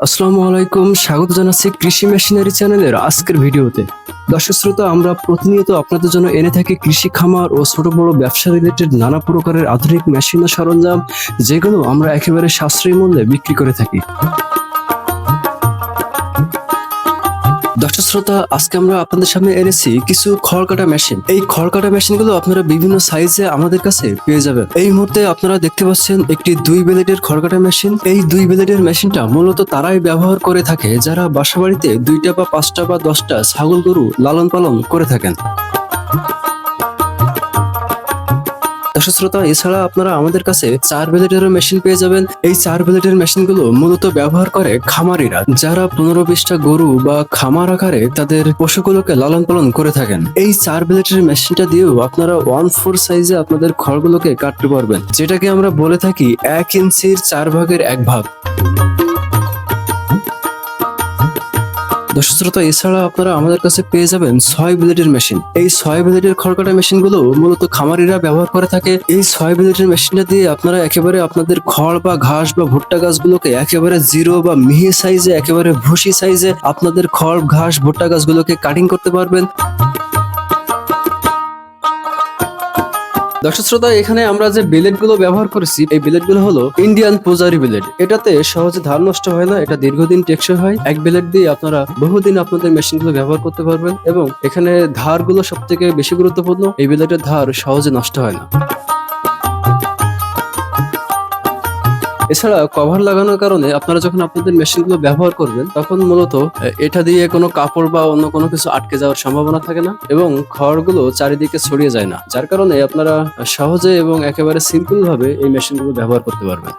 আসসালামু আলাইকুম, স্বাগত জানাচ্ছি কৃষি মেশিনারি চ্যানেলের আজকের ভিডিওতে। দর্শক শ্রোতা, আমরা প্রতিনিয়ত আপনাদের জন্য এনে থাকি কৃষি খামার ও ছোট বড় ব্যবসা রিলেটেড নানা প্রকারের আধুনিক মেশিন ও সরঞ্জাম, যেগুলো আমরা একেবারে সাশ্রয়ী মূল্যে বিক্রি করে থাকি। দর্শক শ্রোতা, আজকে আমরা আপনাদের সামনে এনেছি কিছু খড় কাটা মেশিন। এই খড় কাটা মেশিনগুলো আপনারা বিভিন্ন সাইজে আমাদের কাছে পেয়ে যাবেন। এই মুহূর্তে আপনারা দেখতে পাচ্ছেন একটি 2 ব্লেডের খড় কাটা মেশিন। এই 2 ব্লেডের মেশিনটা মূলত তারাই ব্যবহার করে থাকে যারা বাসাবাড়িতে 2টা বা 5টা বা 10টা ছাগল গরু লালন পালন করে থাকেন। দর্শক শ্রোতা, এছাড়া আপনারা আমাদের কাছে 4 ব্লেডেরও মেশিন পেয়ে যাবেন। এই 4 ব্লেডের মেশিনগুলো মূলত ব্যবহার করে খামারিরা যারা 15-20টা গরু বা খামার আকারে তাদের পশুগুলোকে লালন পালন করে থাকেন। এই 4 ব্লেডের মেশিনটা দিয়েও আপনারা 1/4 সাইজে আপনাদের খড়গুলোকে কাটতে পারবেন, যেটাকে আমরা বলে থাকি 1 ইঞ্চির 4 ভাগের 1 ভাগ। দর্শক শ্রোতা, এছাড়া আপনারা আমাদের কাছে পেয়ে যাবেন 6 ব্লেডের মেশিন। এই 6 ব্লেডের খড় কাটা মেশিন গুলো মূলত খামারিরা ব্যবহার করে থাকে। এই 6 ব্লেডের মেশিনটা দিয়ে আপনারা একেবারে আপনাদের খড় বা ঘাস বা ভুট্টা গাছগুলোকে একেবারে জিরো বা মিহি সাইজে, একেবারে ভুসি সাইজে আপনাদের খড় ঘাস ভুট্টা গাছগুলোকে কাটিং করতে পারবেন। দর্শক শ্রোতা, এখানে আমরা যে ব্লেড গুলো ব্যবহার করেছি, এই ব্লেড গুলো হলো ইন্ডিয়ান পূজারি ব্লেড। এটাতে সহজে ধার নষ্ট হয় না, এটা দীর্ঘদিন টেকসই হয়। এক ব্লেড দিয়ে আপনারা বহুদিন আপনাদের মেশিন গুলো ব্যবহার করতে পারবেন, এবং এখানে ধার গুলো সব থেকে বেশি গুরুত্বপূর্ণ। এই ব্লেডের ধার সহজে নষ্ট হয় না। এছাড়া কভার লাগানোর কারণে আপনারা যখন আপনাদের মেশিনগুলো ব্যবহার করবেন, তখন মূলত এটা দিয়ে কোনো কাপড় বা অন্য কোনো কিছু আটকে যাওয়ার সম্ভাবনা থাকে না, এবং খড়গুলো চারিদিকে ছড়িয়ে যায় না, যার কারণে আপনারা সহজে এবং একেবারে সিম্পল ভাবে এই মেশিনগুলো ব্যবহার করতে পারবেন।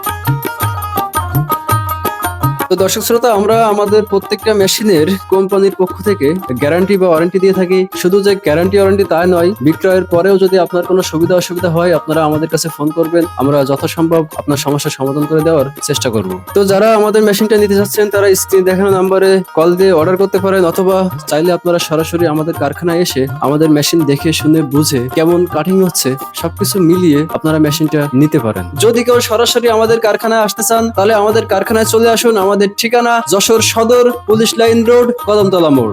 তো দর্শক শ্রোতা, আমরা আমাদের প্রত্যেকটা মেশিনের কোম্পানির পক্ষ থেকে গ্যারান্টি বা ওয়ারেন্টি দিয়ে থাকি। শুধু যে গ্যারান্টি ওয়ারেন্টি তাই নয়, বিক্রয়ের পরেও যদি আপনার কোনো সুবিধা অসুবিধা হয়, আপনারা আমাদের কাছে ফোন করবেন, আমরা যথাসম্ভব আপনার সমস্যার সমাধান করে দেওয়ার চেষ্টা করব। তো যারা আমাদের মেশিনটা নিতে চাচ্ছেন, তারা স্ক্রিনে দেখানো নাম্বারে কল দিয়ে অর্ডার করতে পারেন, অথবা চাইলে আপনারা সরাসরি আমাদের কারখানায় এসে আমাদের মেশিন দেখে শুনে বুঝে কেমন কাটিং হচ্ছে সবকিছু মিলিয়ে আপনারা মেশিনটা নিতে পারেন। যদি কেউ সরাসরি আমাদের কারখানায় আসতে চান, তাহলে আমাদের কারখানায় চলে আসুন। আমাদের ঠিকানা যশোর সদর, পুলিশ লাইন রোড, কদমতলা মোড়।